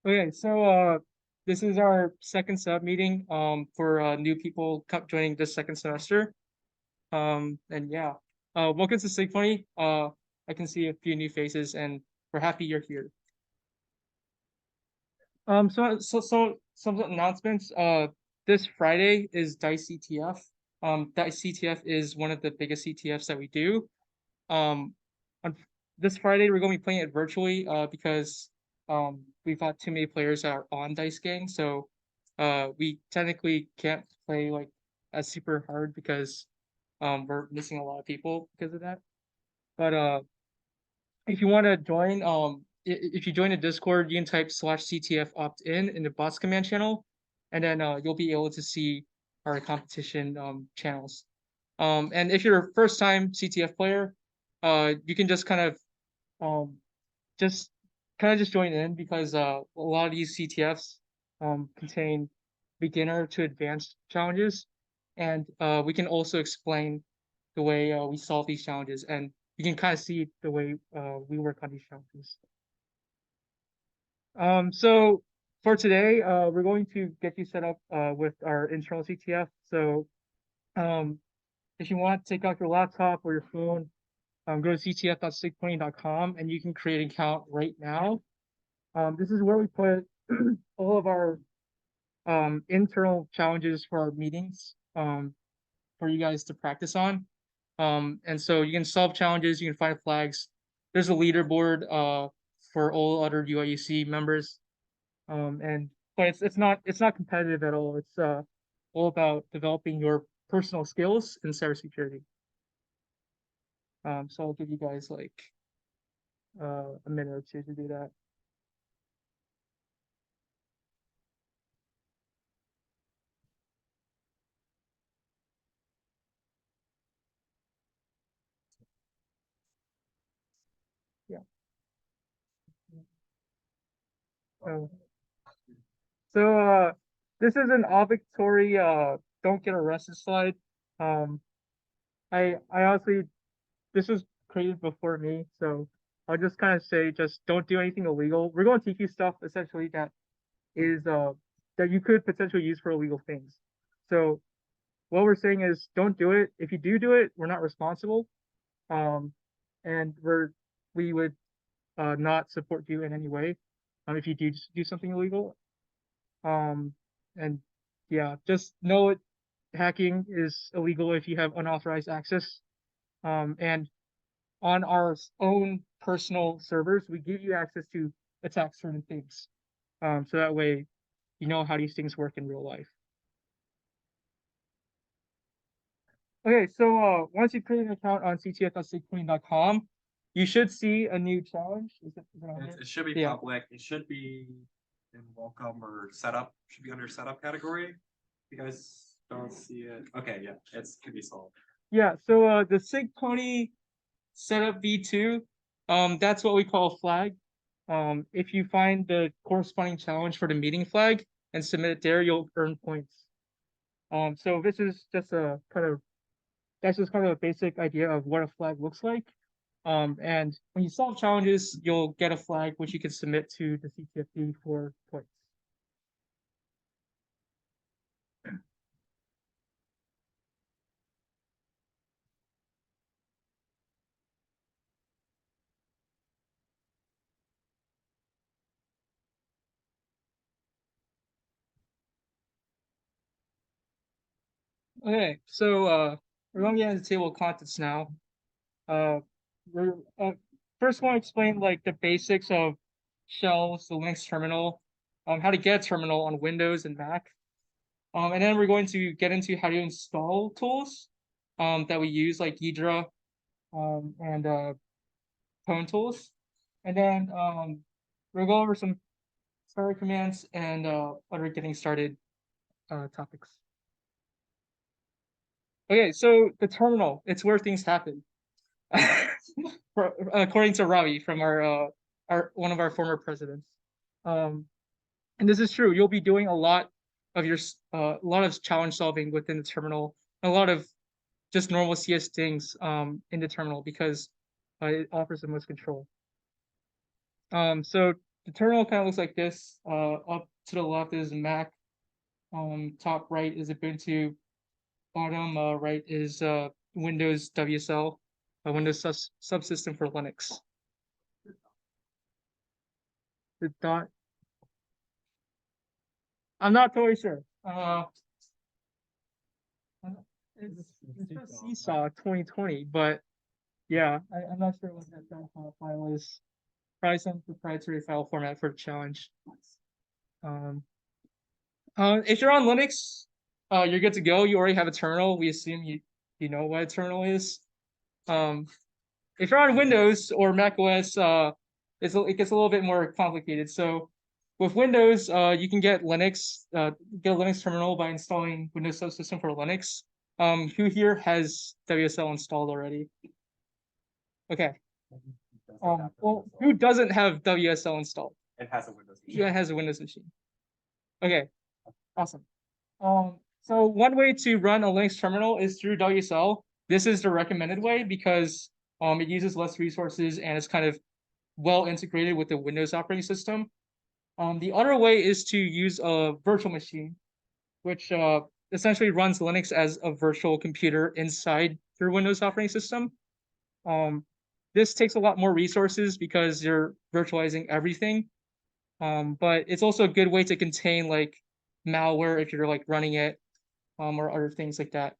Okay, so this is our second sub meeting for new people joining this second semester. And yeah, welcome to SIGPwny. I can see a few new faces, and we're happy you're here. So some announcements. This Friday is DICE CTF. DICE CTF is one of the biggest CTFs that we do. Um, on this Friday we're going to be playing it virtually because we've got too many players that are on Dice Gang, so we technically can't play like as super hard because we're missing a lot of people because of that. But if you want to join, if you join the Discord, you can type /CTF opt in the bots command channel, and then you'll be able to see our competition channels. And if you're a first time CTF player, you can just um just just join in because a lot of these CTFs contain beginner to advanced challenges, and we can also explain the way we solve these challenges, and you can kind of see the way we work on these challenges. So for today, we're going to get you set up with our internal CTF. So um, if you want, take out your laptop or your phone, go to ctf.sigpwny.com and you can create an account right now. This is where we put all of our internal challenges for our meetings for you guys to practice on. And so you can solve challenges, you can find flags. There's a leaderboard for all other UIUC members. But it's not competitive at all. It's all about developing your personal skills in cybersecurity. So I'll give you guys like a minute or two to do that. Yeah. Uh, so this is an obligatory don't get arrested slide. Um, I honestly this was created before me, so I'll just kind of say just don't do anything illegal. We're going to teach you stuff essentially that you could potentially use for illegal things. So what we're saying is don't do it. If you do it, we're not responsible. Um, and we would not support you in any way. If you do something illegal. Um, and yeah, just know it. Hacking is illegal if you have unauthorized access. And on our own personal servers, we give you access to attack certain things. So that way you know how these things work in real life. Okay, so once you create an account on ctf.sigpwny.com, you should see a new challenge. It should be public. It should be in welcome or setup. Should be under setup category. You guys don't see it. Okay, yeah, it could be solved. Yeah, so the SIGPwny setup v2, that's what we call a flag. If you find the corresponding challenge for the meeting flag and submit it there, you'll earn points. So this is just that's just kind of a basic idea of what a flag looks like. And when you solve challenges, you'll get a flag which you can submit to the CTFD for points. Okay, so we're going to get into the table of contents now. We're first want to explain like the basics of shells, the Linux terminal, how to get a terminal on Windows and Mac. And then we're going to get into how to install tools that we use like Ghidra and Pwntools. And then we'll go over some start commands and other getting started topics. Okay, so the terminal, it's where things happen. According to Ravi from our one of our former presidents. Um, and this is true. You'll be doing a lot of a lot of challenge solving within the terminal, a lot of just normal CS things in the terminal because it offers the most control. So the terminal kind of looks like this. Up to the left is Mac. Top right is Ubuntu. Bottom right is Windows WSL, a Windows subsystem for Linux. The dot. I'm not totally sure. It's just Seesaw 2020, but yeah, I'm not sure what that file is. Probably some proprietary file format for the challenge. If you're on Linux, you're good to go. You already have a terminal. We assume you know what a terminal is. If you're on Windows or Mac OS, it gets a little bit more complicated. So with Windows, you can get Linux, get a Linux terminal by installing Windows Subsystem for Linux. Who here has WSL installed already? Okay. Well, who doesn't have WSL installed? It has a Windows machine. Yeah, it has a Windows machine. Okay, awesome. So one way to run a Linux terminal is through WSL. This is the recommended way because it uses less resources and it's kind of well integrated with the Windows operating system. The other way is to use a virtual machine, which essentially runs Linux as a virtual computer inside your Windows operating system. This takes a lot more resources because you're virtualizing everything. But it's also a good way to contain like malware if you're like running it, or other things like that.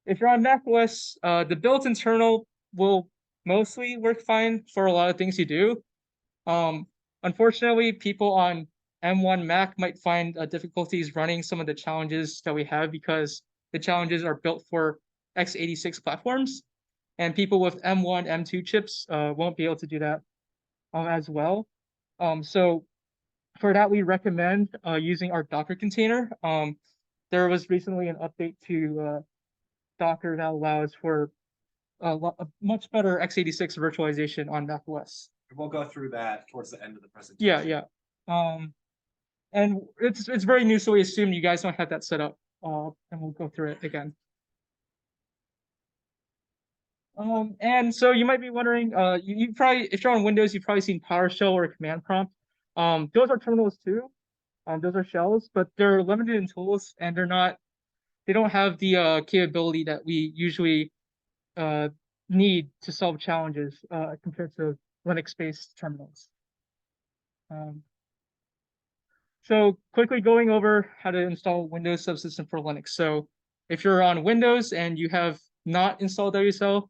If you're on Mac OS, the built-in terminal will mostly work fine for a lot of things you do. Unfortunately, people on M1 Mac might find difficulties running some of the challenges that we have because the challenges are built for x86 platforms, and people with M1, M2 chips won't be able to do that as well. So for that, we recommend using our Docker container. There was recently an update to Docker that allows for a much better x86 virtualization on Mac OS. We'll go through that towards the end of the presentation. Yeah. And it's very new, so we assume you guys don't have that set up. And we'll go through it again. And so you might be wondering, you probably, if you're on Windows, you've probably seen PowerShell or a command prompt. Those are terminals too. Those are shells, but they're limited in tools and they don't have the capability that we usually need to solve challenges compared to Linux-based terminals. So quickly going over how to install Windows Subsystem for Linux. So if you're on Windows and you have not installed WSL,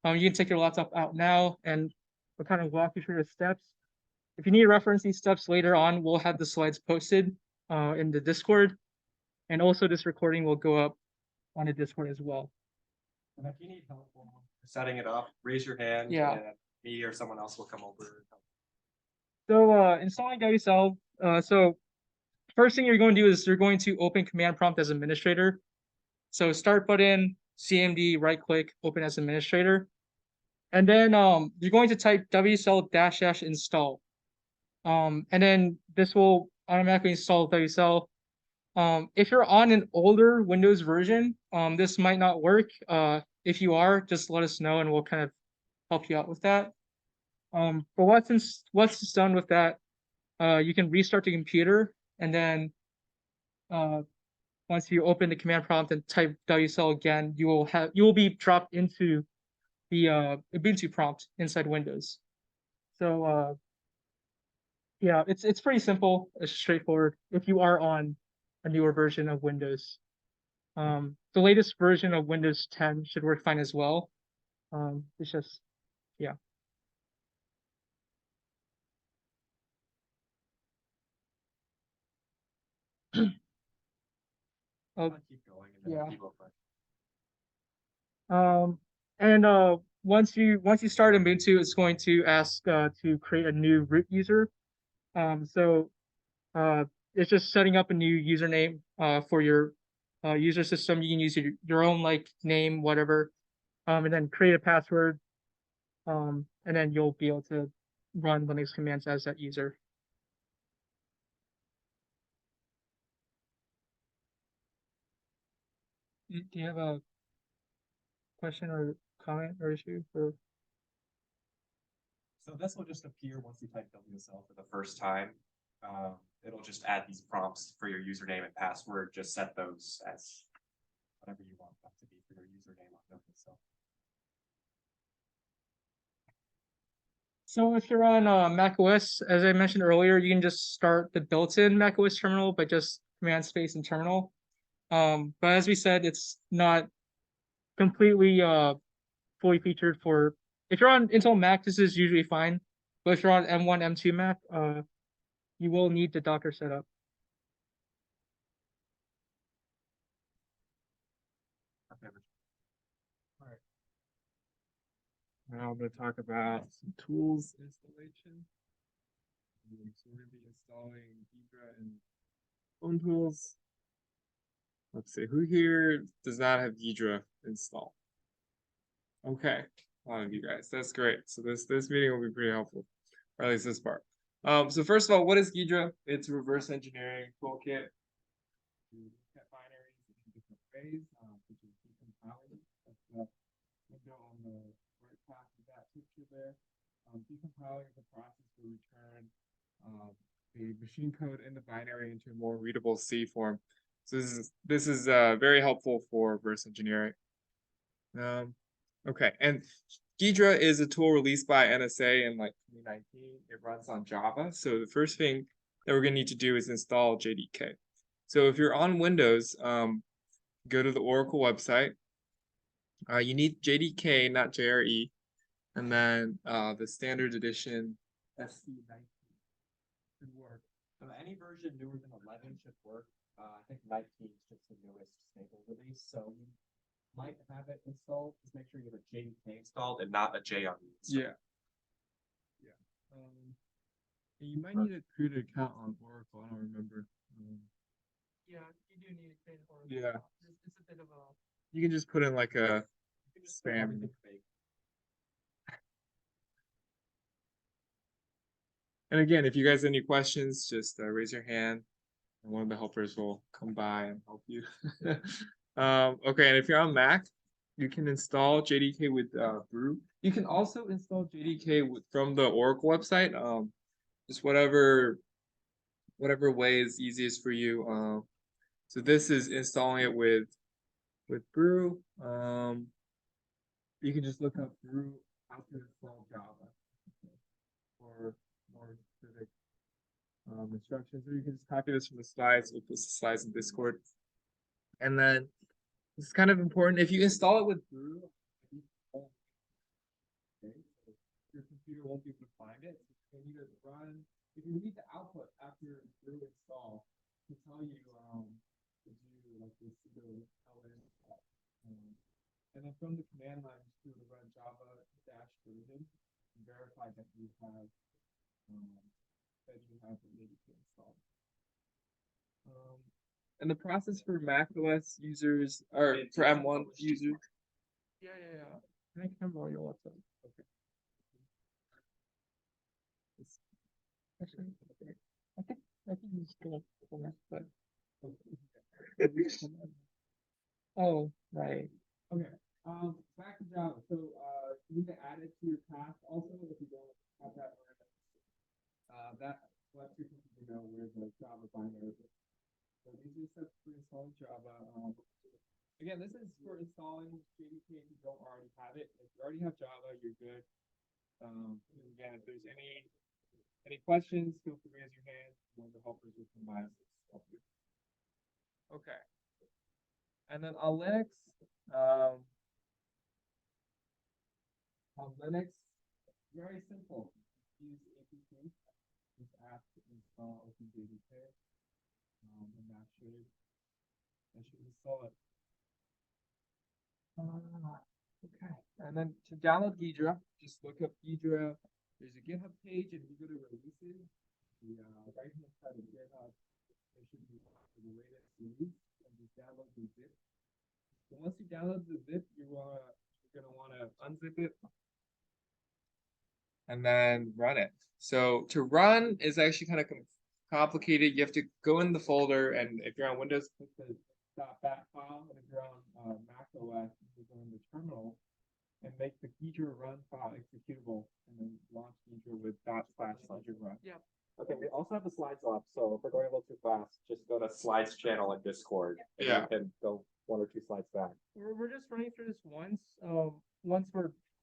you can take your laptop out now and we'll kind of walk you through the steps. If you need to reference these steps later on, we'll have the slides posted in the Discord. And also this recording will go up on the Discord as well. And if you need help setting it up, raise your hand. Yeah. And me or someone else will come over. So installing WSL. So first thing you're going to do is you're going to open command prompt as administrator. So start button, CMD, right click, open as administrator. And then you're going to type WSL --install. And then this will automatically install WSL. If you're on an older Windows version, this might not work. If you are, just let us know and we'll kind of help you out with that. But once it's done with that, you can restart the computer and then once you open the command prompt and type WSL again, you will be dropped into the Ubuntu prompt inside Windows. So yeah, it's pretty simple. It's straightforward if you are on a newer version of Windows. The latest version of Windows 10 should work fine as well. It's just, yeah. Keep going and then Yeah. keep open. And once you start Ubuntu, it's going to ask to create a new root user. So it's just setting up a new username for your user system. You can use your own like name, whatever, and then create a password, and then you'll be able to run Linux commands as that user. Do you have a question or comment or issue? Or... So this will just appear once you type WSL for the first time. It'll just add these prompts for your username and password. Just set those as whatever you want them to be for your username on WSL. So if you're on macOS, as I mentioned earlier, you can just start the built-in macOS terminal by just command space and terminal. But as we said, it's not completely fully featured for if you're on Intel Mac, this is usually fine. But if you're on M1, M2 Mac, you will need the Docker setup. All right. Now I'm going to talk about some tools installation. So we're going to be installing Ghidra and Pwntools. Let's see, who here does not have Ghidra installed? Okay, a lot of you guys. That's great. So this meeting will be pretty helpful, or at least this part. So first of all, what is Ghidra? It's a reverse engineering toolkit to look at binaries in different ways, such as decompiling. That's the window on the right half of that picture there. Decompiling is a process to return the machine code in the binary into a more readable C form. So this is very helpful for reverse engineering. Okay, and Ghidra is a tool released by NSA in like 2019. It runs on Java. So the first thing that we're going to need to do is install JDK. So if you're on Windows, go to the Oracle website. You need JDK, not JRE, and then the standard edition SP2023 should work. So any version newer than 11 should work. I think 19 is just the newest stable release. So you might have it installed. Just make sure you have a JDK installed and not a JRE. Yeah. You might need to create an account on Oracle. I don't remember. Yeah, you do need to create an Oracle. Yeah. It's a bit of a. You can just put in like a spam. And again, if you guys have any questions, just raise your hand, and one of the helpers will come by and help you. Okay, and if you're on Mac, you can install JDK with Brew. You can also install JDK from the Oracle website. Just whatever way is easiest for you. So this is installing it with Brew. You can just look up Brew how to install Java for more specific instructions, or you can just copy this from the slides. We'll post the slides in Discord. And then this is kind of important. If you install it with Brew, your computer won't be able to find it. So you need to run. If you need the output after Brew install to tell you to do like this sudo ln, and then from the command line, just do the run java -version and verify that you have the JDK installed. And the process for macOS users or for M1 users. Yeah. I can borrow your laptop. Okay. Actually, I think it's gonna connect, but. Oh, right. Okay. Back to Java. So you need to add it to your path also if you don't have that already. That lets your computer know where the Java binary is. So these are steps for installing Java. Again, this is for installing JDK if you don't already have it. If you already have Java, you're good. Again, if there's any questions, feel free to raise your hand. One of the helpers will come by and help you. Okay. And then on Linux, very simple. Use apt. This app to install OpenJDK, and that should install it. Okay. And then to download Ghidra, just look up Ghidra. There's a GitHub page, and if you go to releases, the right hand side of GitHub, there should be the latest release, and just download the zip. So once you download the zip, you're gonna want to unzip it and then run it. So to run is actually kind of complicated. You have to go in the folder, and if you're on Windows, click the .bat file, and if you're on Mac OS, you go in the terminal and make the Ghidra run file executable, and then launch Ghidra with /Ghidra run. Yep. Okay, we also have the slides up, so if we're going a little too fast, just go to slides channel in Discord. And Yeah. you can go 1 or 2 slides back. We're just running through this once. Once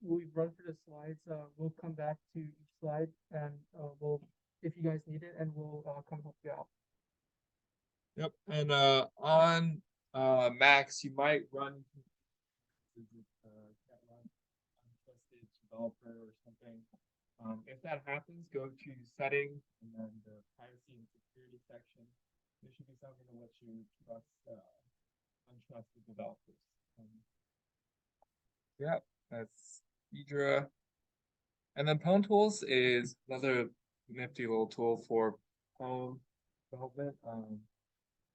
we've run through the slides, we'll come back to each slide and we'll, if you guys need it, and we'll come help you out. Yep, and on Macs, you might run untrusted developer or something. If that happens, go to settings and then the privacy and security section. There should be something to let you trust untrusted developers. Yep, that's Ghidra. And then Pwntools is another nifty little tool for phone development.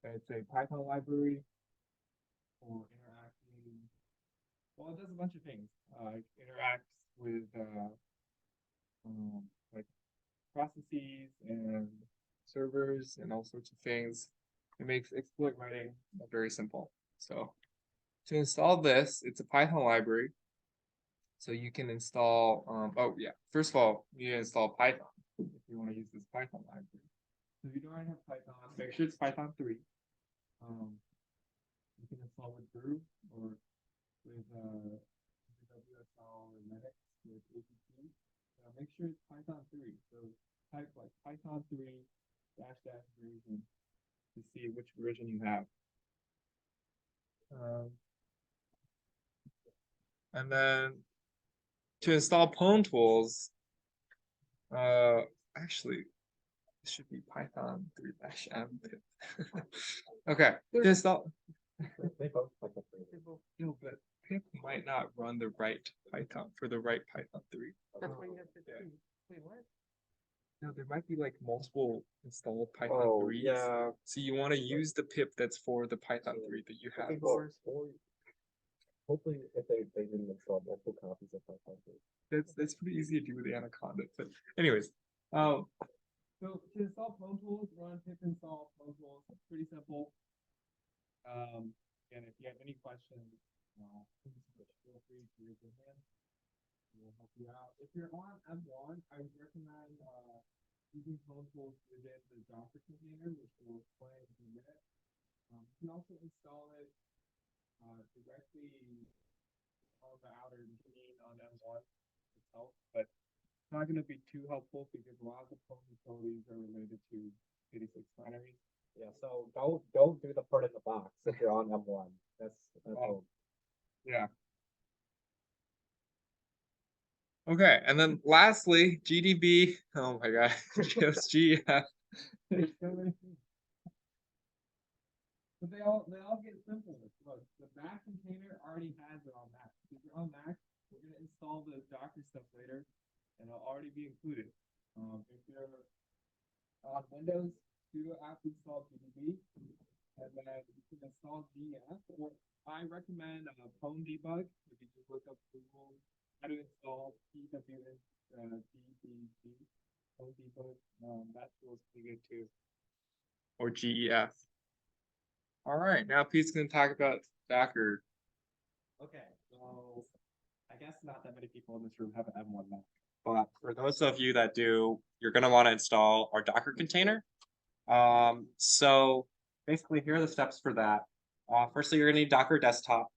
It's a Python library for interacting. Well, it does a bunch of things. It interacts with like processes and servers and all sorts of things. It makes exploit writing very simple. So to install this, it's a Python library. So you can install, oh yeah, first of all, you need to install Python if you want to use this Python library. So if you don't already have Python, make sure it's Python 3. You can install with Brew or with WSL or Linux with APT. Make sure it's Python 3. So type like Python 3 -- version to see which version you have. And then to install Pwntools, actually, it should be Python 3-m pip. Okay, to install. They both like the 3. No, but pip might not run the right Python for the right Python 3. That's why you have 15. Yeah. Wait, what? No, there might be like multiple installed Python 3s. Yeah. So you want to use the pip that's for the Python 3 that you have. Or hopefully, if they didn't install multiple copies of Python 3. That's pretty easy to do with the Anaconda. But anyways, so to install Pwntools, run pip install Pwntools. It's pretty simple. And if you have any questions, feel free to raise your hand. We'll help you out. If you're on M1, I would recommend using Pwntools within the Docker container, which we'll explain in a minute. You can also install it directly on the outer machine on M1 itself, but it's not going to be too helpful because a lot of the Pwn utilities are related to SIGPwny. Yeah, so don't do the part in the box if you're on M1. That's Yeah. Okay, and then lastly, GDB. Oh my god, just GEF. But they all get simpler. Look, the Mac container already has it on Mac. If you're on Mac, we're gonna install the Docker stuff later, and it'll already be included. If you're on Windows, sudo apt install GDB, and then you can install GEF. Or I recommend Pwndebug. If you just look up Google how to install Pwntools, GDB, Pwndebug, that tool is pretty good too. Or GEF. All right, now Pete's going to talk about Docker. okay. So I guess not that many people in this room have an M1 Mac, but for those of you that do, you're going to want to install our Docker container. So basically, here are the steps for that. Firstly, you're going to need Docker Desktop.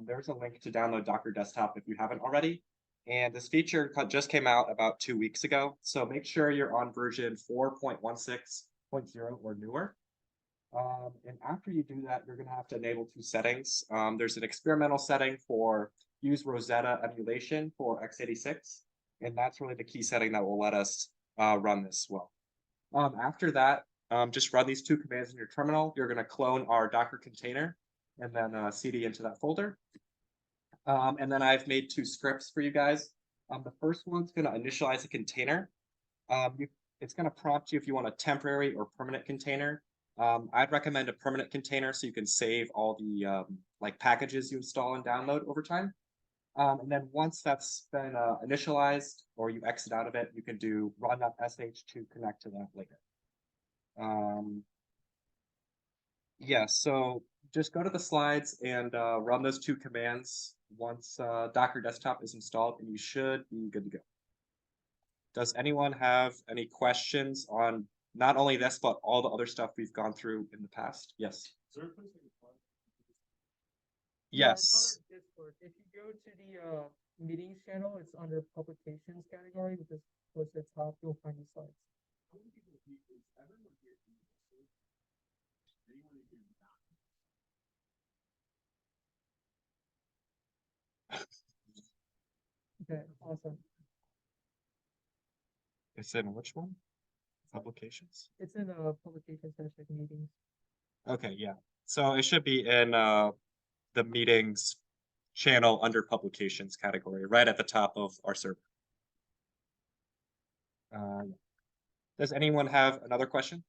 There's a link to download Docker Desktop if you haven't already. And this feature just came out about 2 weeks ago. So make sure you're on version 4.16.0 or newer. And after you do that, you're going to have to enable 2 settings. There's an experimental setting for use Rosetta emulation for x86. And that's really the key setting that will let us run this well. After that, just run these 2 commands in your terminal. You're going to clone our Docker container and then cd into that folder. And then I've made 2 scripts for you guys. The first one's going to initialize a container. It's going to prompt you if you want a temporary or permanent container. I'd recommend a permanent container so you can save all the like packages you install and download over time. And then once that's been initialized or you exit out of it, you can do run.sh to connect to that later. Yeah, so just go to the slides and run those 2 commands once Docker Desktop is installed, and you should be good to go. Does anyone have any questions on not only this, but all the other stuff we've gone through in the past? Yes. Yeah, it's Yes. on our Discord. If you go to the meetings channel, it's under publications category, which is close to the top, you'll find these slides. Okay, awesome. It's in which one? Publications? It's in publications / meetings. Okay, yeah. So it should be in the meetings channel under publications category, right at the top of our server. Does anyone have another question?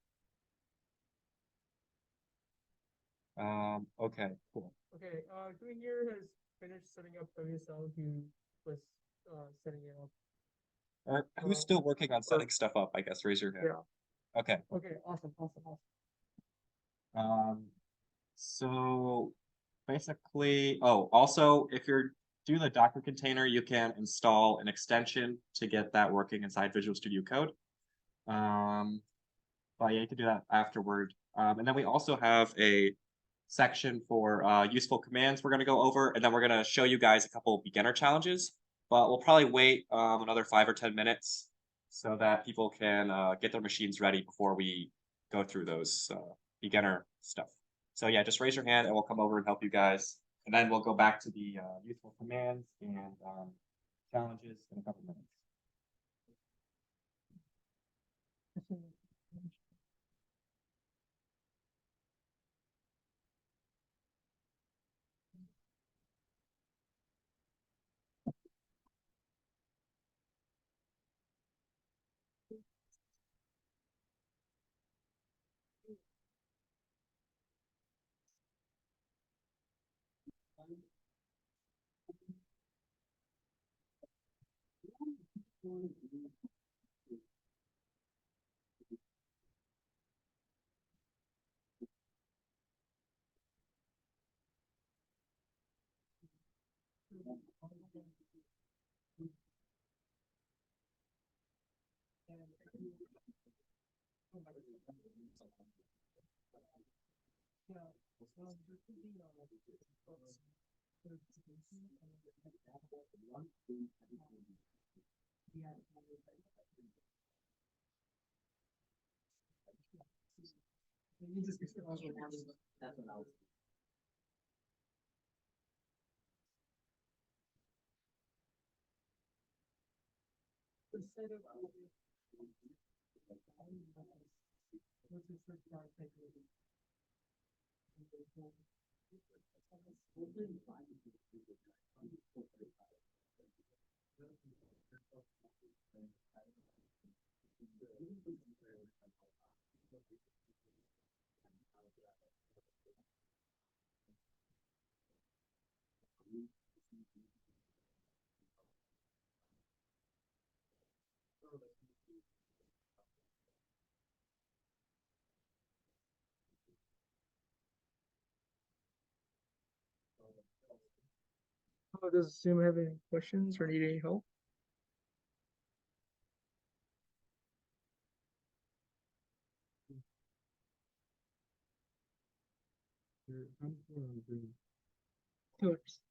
Okay, cool. Okay, who here has finished setting up WSL who was setting it up? Or who's still working on setting stuff up? I guess raise your hand. Yeah. Okay. Okay, awesome. So basically, oh, also, if you're doing the Docker container, you can install an extension to get that working inside Visual Studio Code. But yeah, you can do that afterward. And then we also have a section for useful commands we're going to go over, and then we're going to show you guys a couple of beginner challenges. But we'll probably wait another 5 or 10 minutes so that people can get their machines ready before we go through those beginner stuff. So yeah, just raise your hand and we'll come over and help you guys. And then we'll go back to the useful commands and challenges in a couple minutes. Oh, does Zoom have any questions or need any help? Yours.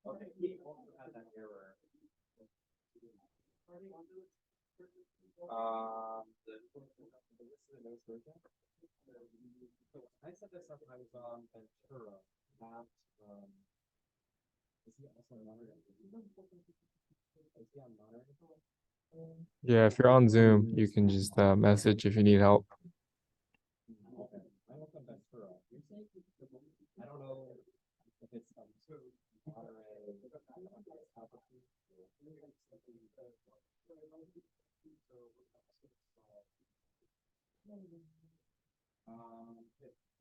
Okay, he also had that error. I said this up when I was on Ventura. That is he also monitoring? Is he on monitoring? Yeah, if you're on Zoom, you can just message if you need help. Okay, I'm up on Ventura. I don't know if it's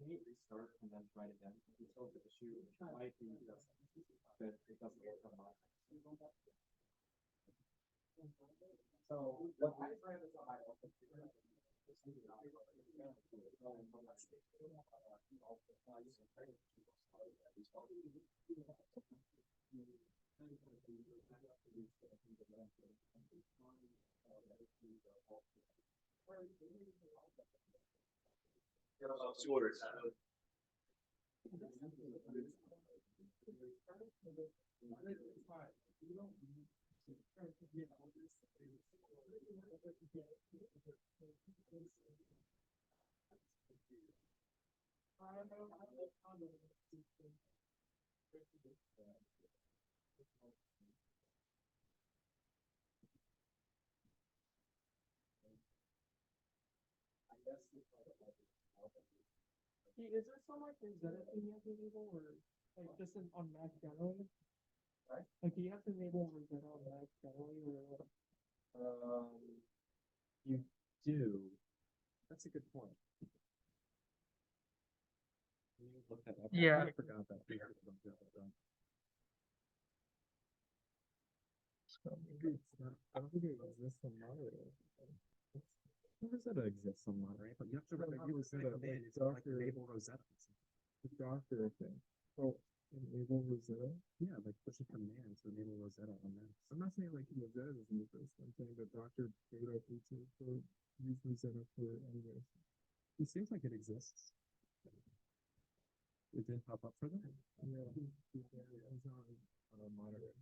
can you restart and then try it again? He told the issue might be just that it doesn't work on mine. So what I tried is I also figured out orders. Is there some like Rosetta thing you have to enable or like just on Mac generally? Right? Like do you have to enable Rosetta on Mac generally or what? You do. That's a good point. Can you look that up? Yeah. I forgot that. Maybe it's not, I don't think it exists on moderator. Rosetta exists on Monterey, but you have to run a Rosetta command. It's like enable Rosetta. The doctor thing. Oh, enable Rosetta? Yeah, like push a command to enable Rosetta on that. I'm not saying like Rosetta doesn't exist. I'm saying that Dr. Data feature for use Rosetta for anyway. It seems like it exists. It didn't pop up for them. Yeah, it's on moderator.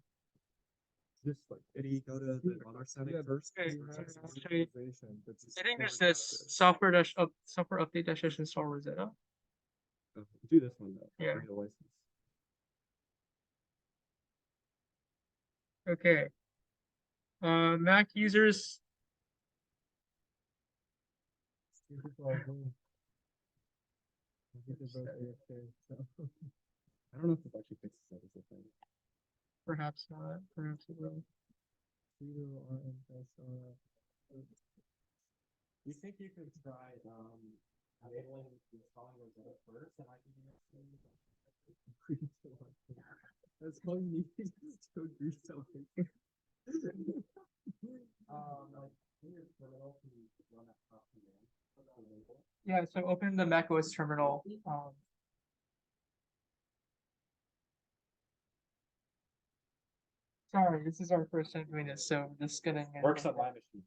Just like, did he go to the other setting first? Okay, You have I'll show you. synchronization, but just I think there's for this software update dash install Rosetta. Do this one though. Yeah. Create a license. Okay. Mac users. I don't know if it actually fixes that as a thing. Perhaps not. Perhaps it will. You think you could try enabling installing Rosetta first and I can That's all you need to do something. like in your terminal can you run that top command for the enable? Yeah, so open the macOS terminal. Sorry, this is our first time doing this, so I'm just getting. Works on my machine.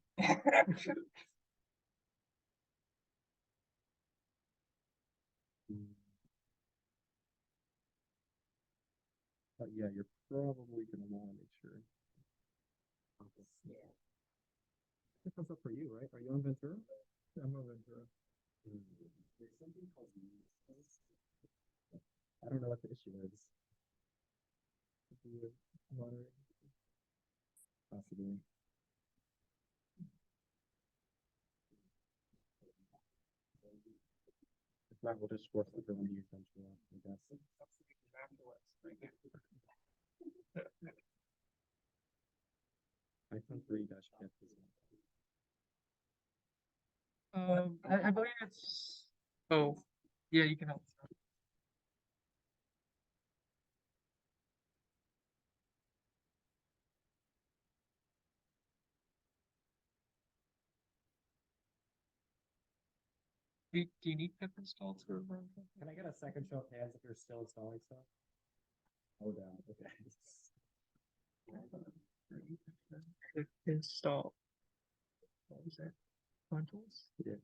But yeah, you're probably gonna want to make sure. It comes up for you, right? Are you on Ventura? I'm on Ventura. There's something called I don't know what the issue is. Possibly. If not, we'll just force everyone to use Ventura, I guess. Python 3-GEF is I believe it's. Oh, yeah, you can help. Do you need pip installed to run? Can I get a second show of hands if you're still installing stuff? Oh, down, okay. Install. What was that? Pwntools? Yeah.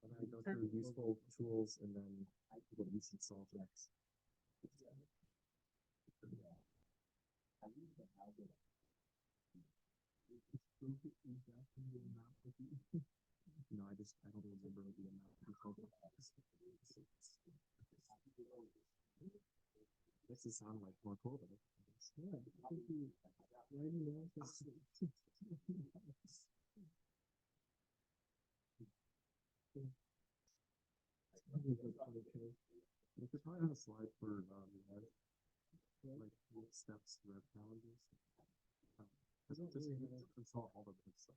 I'm gonna go through useful tools and then what we should solve next. No, I don't remember the amount we called it. This is sound like more cool though. Yeah, we could probably have a slide for like what steps for challenges. Because it just install all of this stuff.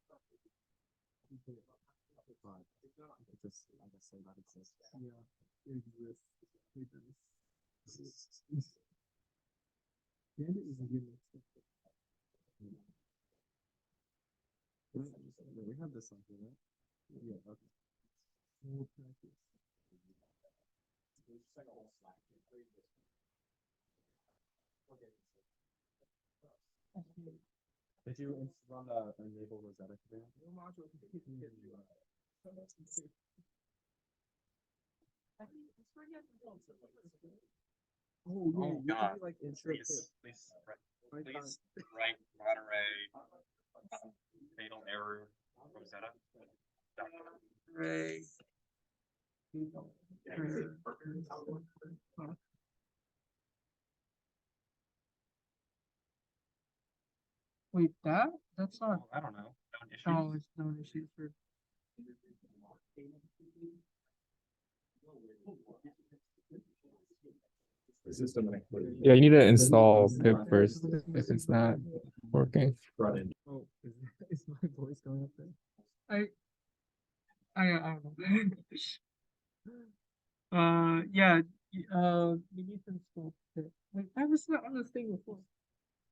But it just I guess say that exists. Yeah, Bandit is a good we have this on here, right? Yeah, okay. We'll practice. Did you run the enable Rosetta command? Oh, yeah, Oh, God. like insert Please write Monterey fatal error Rosetta. Ray. Wait, that's not. I don't know. Known issues? Oh, it's no issues for. Yeah, you need to install pip first if it's not working. Oh, is my voice going up there? I don't know. Yeah. You need to install pip. Like I was not on this thing before.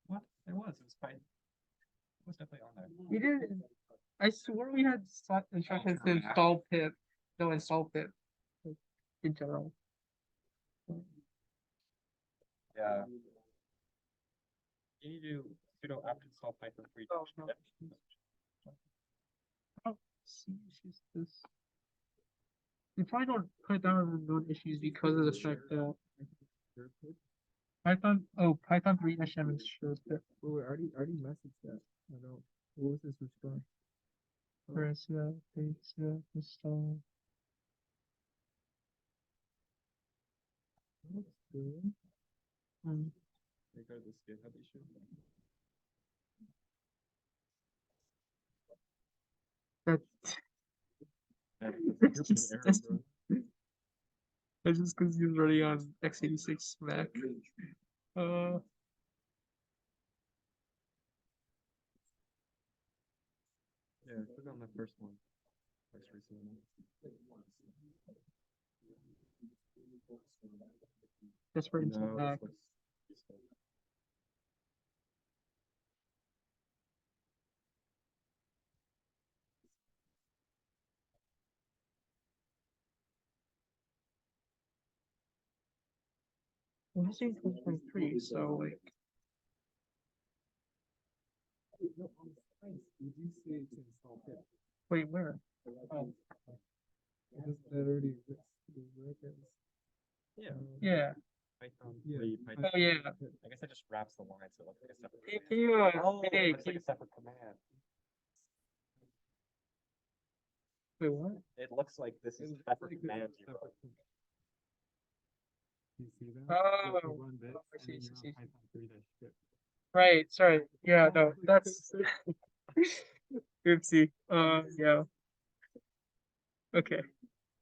What? It was. It was fine. It was definitely on there. You didn't. I swore we had instructions to install pip. No, install pip. Like, in general. Yeah. You need to sudo apt install Python 3. Oh, see issues this. We probably don't put down on known issues because of the fact that Python 3-m is sure pip. Oh, we already messaged that. I don't. What was this response? Whereas install. That's good. They go to this GitHub issue. That's just because he's running on x86 Mac. Yeah, click on the first one. First recent one. That's for Intel Mac. Well, this is 2023, so like, You do say to install pip. wait, where? Oh, That already exists. Yeah. yeah. Python. Yeah. Python. Oh, yeah. I guess it just wraps the line so it looks like a separate. Can command. you, Oh, hey, it looks can like you, a separate command. wait, what? It looks like this is a separate command. you run. You see that? Oh, You run this, I see, and then see, you're on see. Python 3-script. Right, sorry. Yeah, no, that's oopsie. Yeah. Okay.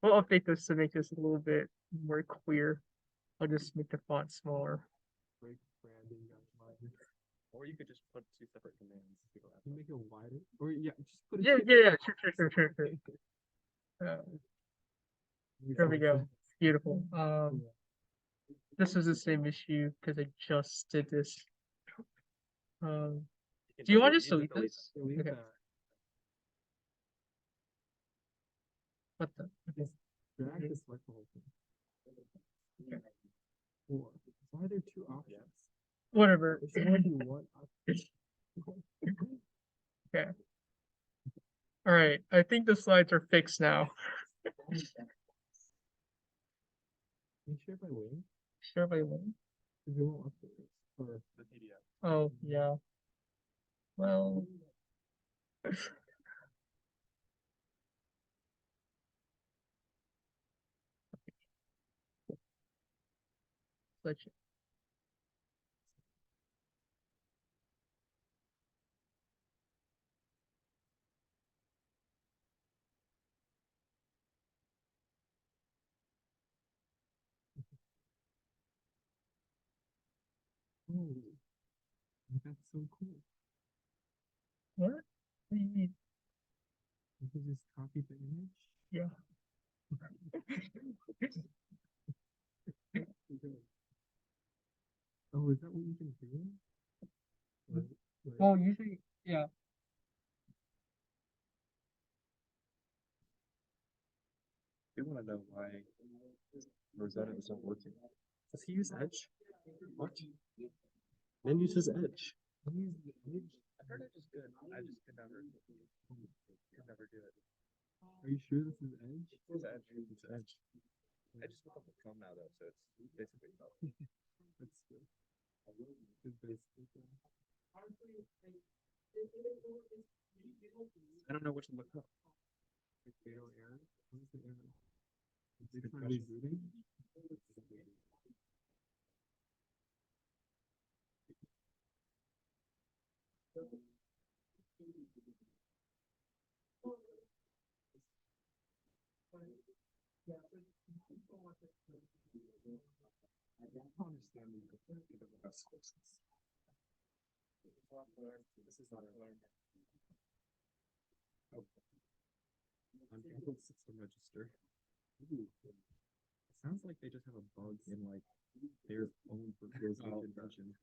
We'll update this to make this a little bit more clear. I'll just make the font smaller. Break branding, wider. Or you could just put two separate commands. You make it wider, or yeah, just put it. Yeah, yeah, yeah, sure. There we go. Beautiful. This is the same issue because I just did this. Do you want us to delete this? Delete Okay. that. What the? Okay. Drag to select the whole thing. Okay. Or why are there two options? Whatever. There's only one option. Okay. All right. I think the slides are fixed now. Can you share by link? Share by link. Because you won't update this. Or The PDF. Oh yeah. Well. Let's. oh, that's so cool. What? What do you mean? You can just copy the image. Yeah. Oh, is that what you can do? Right, right. Well, usually, yeah. I do want to know why Rosetta isn't working. Does he use Edge? What? Then uses Edge. Use the image. I heard Edge is good. I just could never do it. Are you sure this is Edge? It's Edge. It's Edge. I just look up the Chrome now though, so it's basically That's good. It's basically good. I don't know what to look up. Like fatal error. What is the error? Is it Good for question. rebooting? I don't understand the best courses. This is not learn. Oh. Untitled system register. Ooh. It sounds like they just have a bug in like their own Pwntools invention.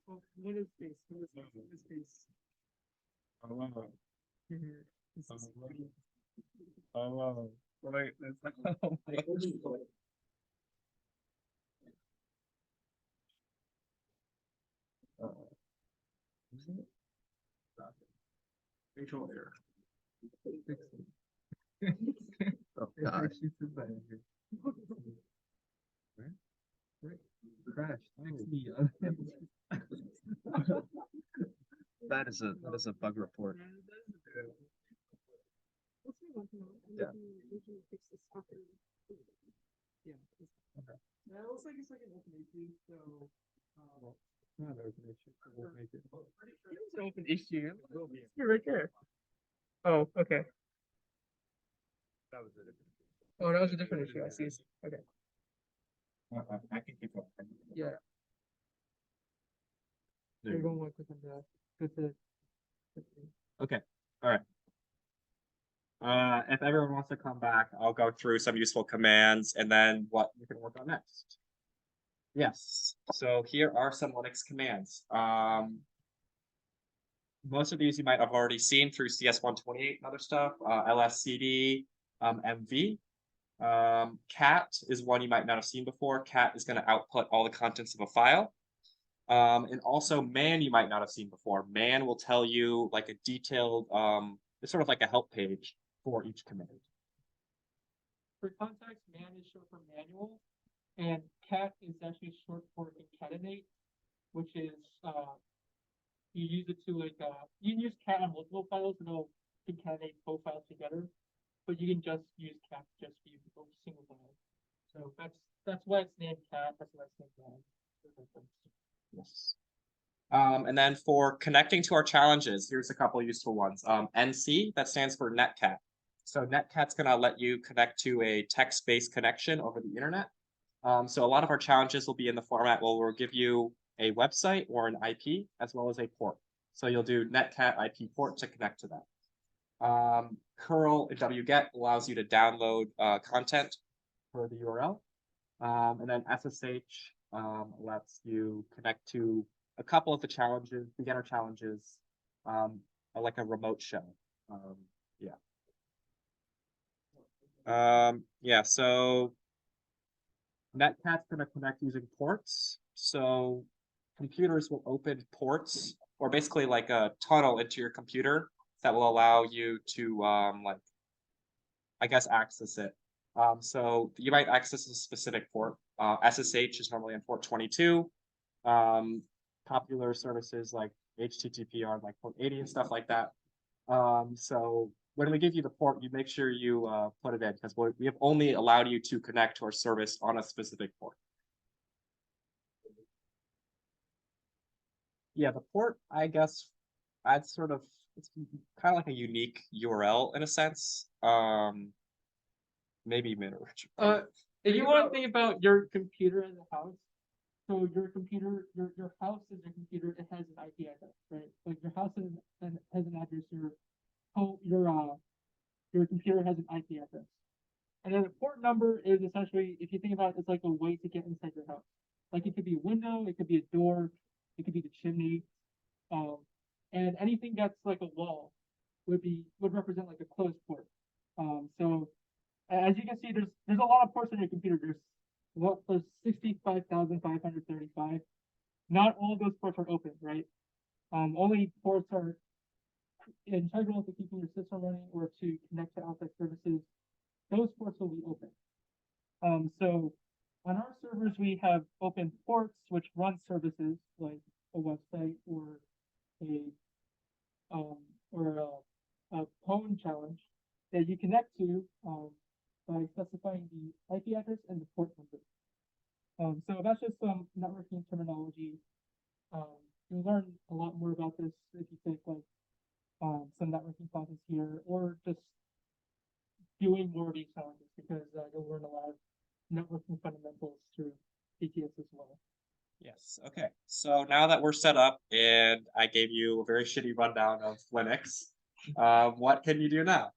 Well, what is this? What is this? Oh, Here. This is oh, right. That's not. Oh my gosh. fatal error. Oh Gosh. Where? Crash. Fix me. That is a bug report. Yeah. Yeah, it looks like it's like an open issue, so. Not an open issue. We'll make it. It's an open issue. You're right there. Oh, okay. That was it. Oh, that was a different issue. I see. Okay. I can keep up. Yeah. You're going more quick on the. With the. Okay, all right. If everyone wants to come back, I'll go through some useful commands and then what we can work on next. Yes, so here are some Linux commands. Most of these you might have already seen through CS128 and other stuff, lscd, mv. Cat is one you might not have seen before. Cat is going to output all the contents of a file. And also man you might not have seen before. Man will tell you like a detailed, it's sort of like a help page for each command. For context, man is short for manual, and cat is actually short for concatenate, which is you use it to like you can use cat on multiple files and it'll concatenate both files together, but you can just use cat just for you a single file. So that's why it's named cat. That's why it's named man. Yes. And then for connecting to our challenges, here's a couple useful ones. NC, that stands for Netcat. So Netcat's gonna let you connect to a text-based connection over the internet. So a lot of our challenges will be in the format where we'll give you a website or an IP as well as a port. So you'll do netcat IP port to connect to that. Curl and wget allows you to download content for the URL. And then SSH lets you connect to a couple of the challenges, beginner challenges, like a remote shell. Yeah, so Netcat's going to connect using ports. So computers will open ports, or basically like a tunnel into your computer that will allow you to, like, I guess, access it. So you might access a specific port. SSH is normally on port 22. Popular services like HTTP are like port 80 and stuff like that. So when we give you the port, you make sure you put it in, because we have only allowed you to connect to our service on a specific port. Yeah, the port, I guess, adds sort of, it's kind of like a unique URL in a sense. Maybe Minrich. If you want to think about your computer as a house, so your computer, your house is your computer. It has an IP address, right? Like your house has an address. Your computer has an IP address, and then the port number is essentially, if you think about it, it's like a way to get inside your house. Like it could be a window, it could be a door, it could be the chimney, and anything that's like a wall would represent like a closed port. So as you can see, there's a lot of ports on your computer. There's 65,535. Not all of those ports are open, right? Only ports are integral to keeping your system running or to connect to outside services. Those ports will be open. So on our servers, we have open ports which run services like a website or a phone challenge that you connect to by specifying the IP address and the port number. So that's just some networking terminology. You'll learn a lot more about this if you take like some networking classes here, or just doing more of these challenges, because you'll learn a lot of networking fundamentals through CTS as well. Yes, okay. So now that we're set up and I gave you a very shitty rundown of Linux, what can you do now?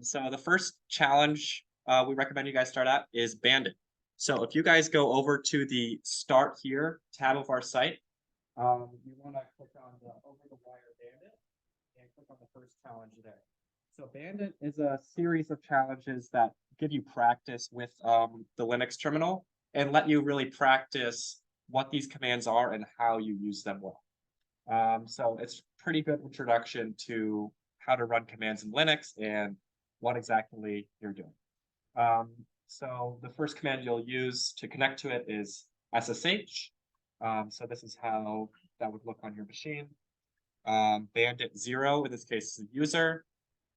So the first challenge we recommend you guys start at is Bandit. So if you guys go over to the Start Here tab of our site, you want to click on the Over the Wire Bandit and click on the first challenge there. So Bandit is a series of challenges that give you practice with the Linux terminal and let you really practice what these commands are and how you use them well. So it's pretty good introduction to how to run commands in Linux and what exactly you're doing. So the first command you'll use to connect to it is SSH. So this is how that would look on your machine. Bandit 0, in this case, is a user.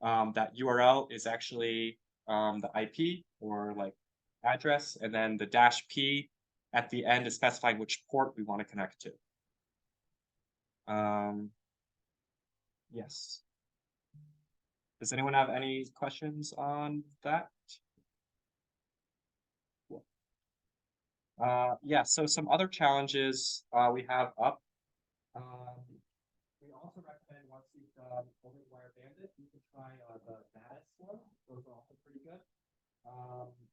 That URL is actually the IP or like address, and then the -p at the end is specifying which port we want to connect to. Yes. Does anyone have any questions on that? Yeah, so some other challenges we have up. We also recommend, once you've done Over the Wire Bandit, you can try the Bandit one. Those are also pretty good.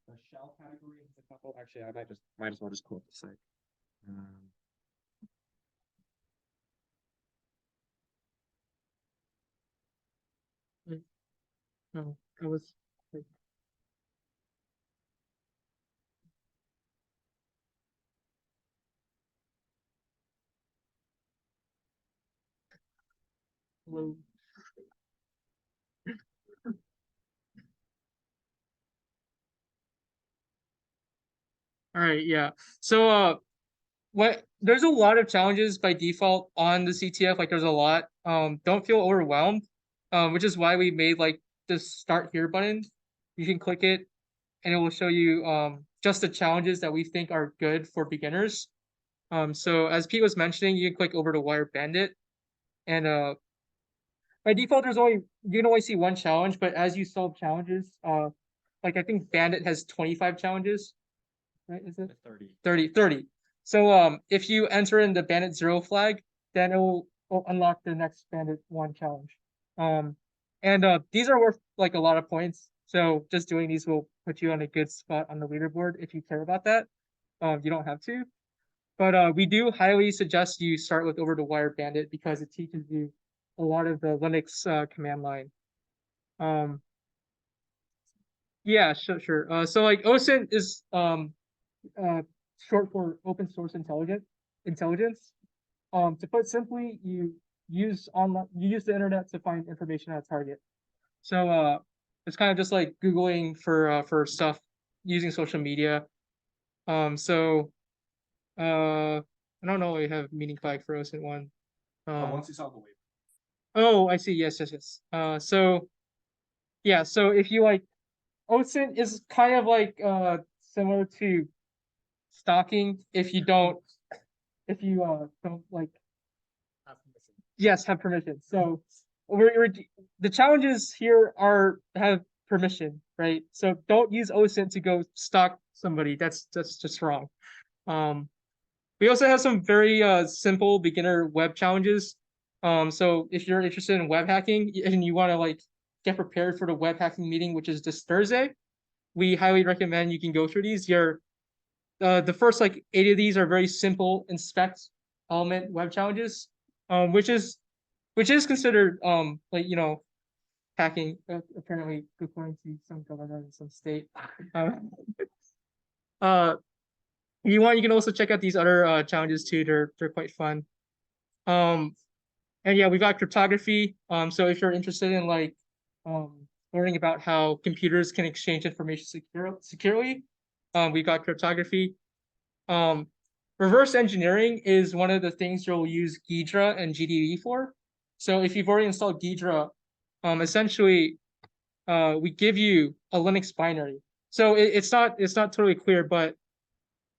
The shell category has a couple. Actually, I might as well just quote the site. No, I was. Hello. All right, yeah. So there's a lot of challenges by default on the CTF, like there's a lot. Don't feel overwhelmed. Which is why we made like this start here button. You can click it and it will show you just the challenges that we think are good for beginners. So as Pete was mentioning, you can click over to Wire Bandit, and by default you can only see one challenge, but as you solve challenges, like I think Bandit has 25 challenges, right? Is it 30. 30. So if you enter in the Bandit 0 flag, then it will unlock the next Bandit 1 challenge. And these are worth like a lot of points. So just doing these will put you on a good spot on the leaderboard if you care about that. You don't have to. But we do highly suggest you start with Over the Wire Bandit because it teaches you a lot of the Linux command line. Yeah, sure. So like OSINT is short for Open Source Intelligence. To put simply, you use the internet to find information at a target. So it's kind of just like Googling for stuff using social media. So I don't know. We have meaning flag for OSINT 1. Once you solve the waiver. Oh, I see. Yes. So yeah. So if you like, OSINT is kind of like similar to stalking if you don't like have permission. So we're the challenges here have permission, right? So don't use OSINT to go stalk somebody. That's just wrong. We also have some very simple beginner web challenges. So if you're interested in web hacking and you want to like get prepared for the web hacking meeting, which is this Thursday, we highly recommend you can go through these. The first like 8 of these are very simple inspect element web challenges, which is considered like hacking apparently according to some government in some state. You can also check out these other challenges too. They're quite fun. And yeah, we got cryptography. So if you're interested in like learning about how computers can exchange information securely, we got cryptography. Reverse engineering is one of the things you'll use Ghidra and GDB for. So if you've already installed Ghidra, essentially we give you a Linux binary. So it's not totally clear, but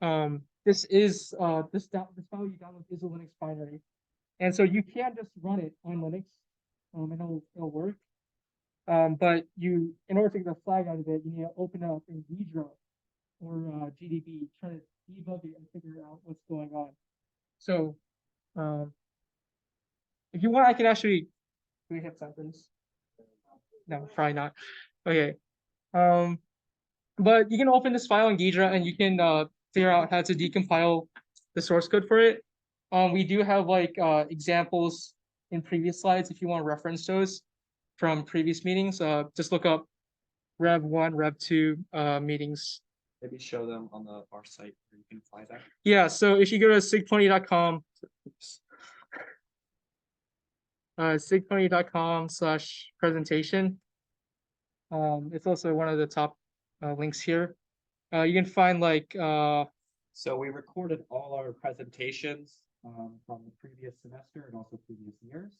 this file you download is a Linux binary, and so you can just run it on Linux, and it'll work. But in order to get the flag out of it, you need to open up in Ghidra or GDB, try to debug it and figure out what's going on. So if you want, I can actually. Do we have time for this? No, probably not. Okay. But you can open this file in Ghidra and you can figure out how to decompile the source code for it. We do have like examples in previous slides if you want to reference those from previous meetings. Just look up Rev 1, Rev 2 meetings. Maybe show them on our site where you can find that. Yeah, so if you go to SIGPwny.com, SIGPwny.com/presentation. It's also one of the top links here. You can find like So we recorded all our presentations from the previous semester and also previous years.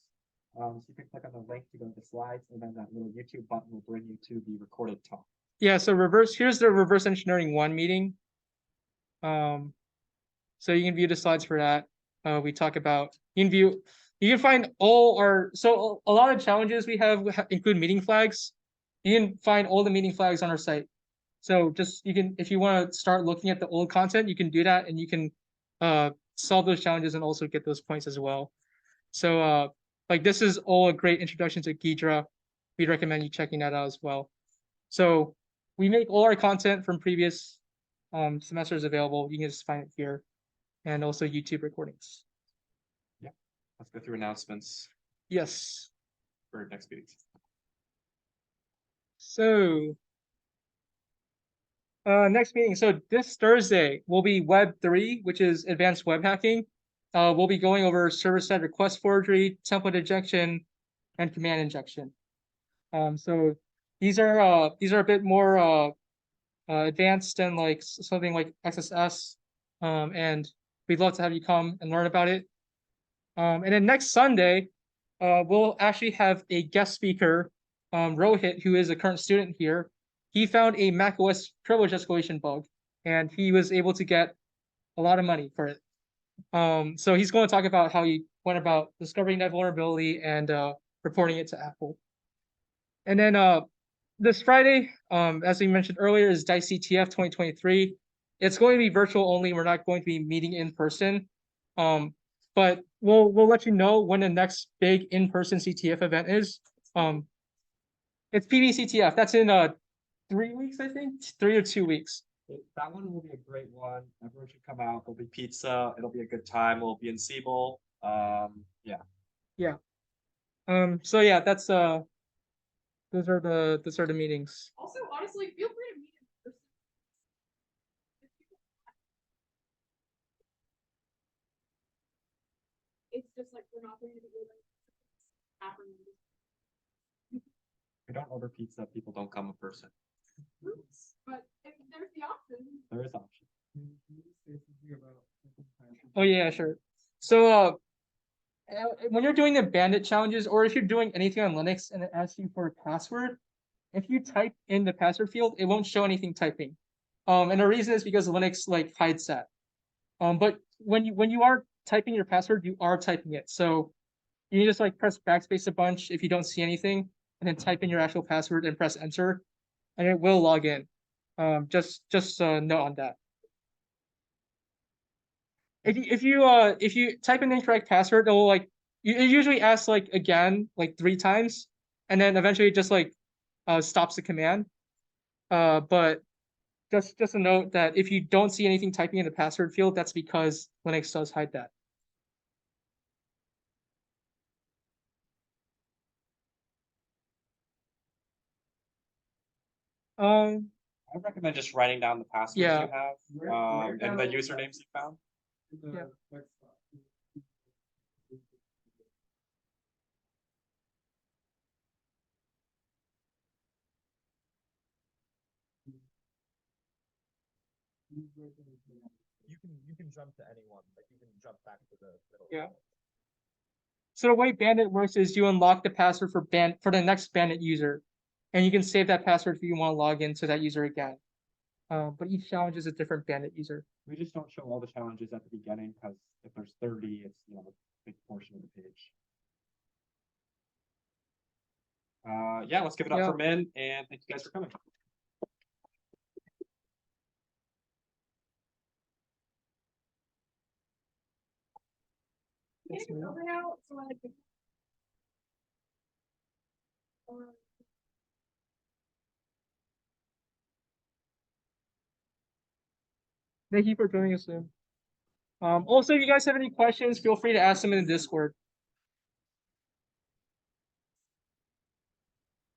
So you can click on the link to go to the slides, and then that little YouTube button will bring you to the recorded talk. Yeah, so here's the reverse engineering 1 meeting. So you can view the slides for that. We talk about you can find so a lot of challenges we have include meeting flags. You can find all the meeting flags on our site. So if you want to start looking at the old content, you can do that, and you can solve those challenges and also get those points as well. So like this is all a great introduction to Ghidra. We recommend you checking that out as well. So we make all our content from previous semesters available. You can just find it here, and also YouTube recordings. Yeah, let's go through announcements. Yes. For next meeting. So next meeting. So this Thursday will be Web 3, which is advanced web hacking. We'll be going over server-side request forgery, template injection, and command injection. So these are a bit more advanced than like something like XSS, and we'd love to have you come and learn about it. And then next Sunday, we'll actually have a guest speaker, Rohit, who is a current student here. He found a macOS privilege escalation bug, and he was able to get a lot of money for it. So he's going to talk about how he went about discovering that vulnerability and reporting it to Apple. And then this Friday, as we mentioned earlier, is GDB GEF 2023. It's going to be virtual only. We're not going to be meeting in person. But we'll let you know when the next big in-person CTF event is. It's PBCTF. That's in 3 weeks, I think, 3 or 2 weeks. That one will be a great one. Everyone should come out. There'll be pizza. It'll be a good time. We'll be in Siebel. Yeah. Yeah. So yeah, that's those are the meetings. Also, honestly, feel free to meet in person. It's just like we're not going to be able to happen. We don't order pizza. People don't come in person. But if there's the option. There is option. Oh yeah, sure. So when you're doing the Bandit challenges, or if you're doing anything on Linux and it asks you for a password, if you type in the password field, it won't show anything typing. And the reason is because Linux like hides that. But when you are typing your password, you are typing it. So you just like press backspace a bunch if you don't see anything, and then type in your actual password and press enter, and it will log in. Just note on that. If you type in the incorrect password, it will like it usually asks like again like 3 times, and then eventually it just like stops the command. But just a note that if you don't see anything typing in the password field, that's because Linux does hide that. I recommend just writing down the passwords Yeah. you have, and the usernames you found. Yeah. You can jump to anyone, like you can jump back to the middle. Yeah. So the way Bandit works is you unlock the password for the next Bandit user, and you can save that password if you want to log into that user again. But each challenge is a different Bandit user. We just don't show all the challenges at the beginning because if there's 30, it's a big portion of the page. Yeah, let's give it up for Minh, and thank you guys for coming. Can you go over now? So I can. Thank you for joining us, Sim. Also, if you guys have any questions, feel free to ask them in the Discord.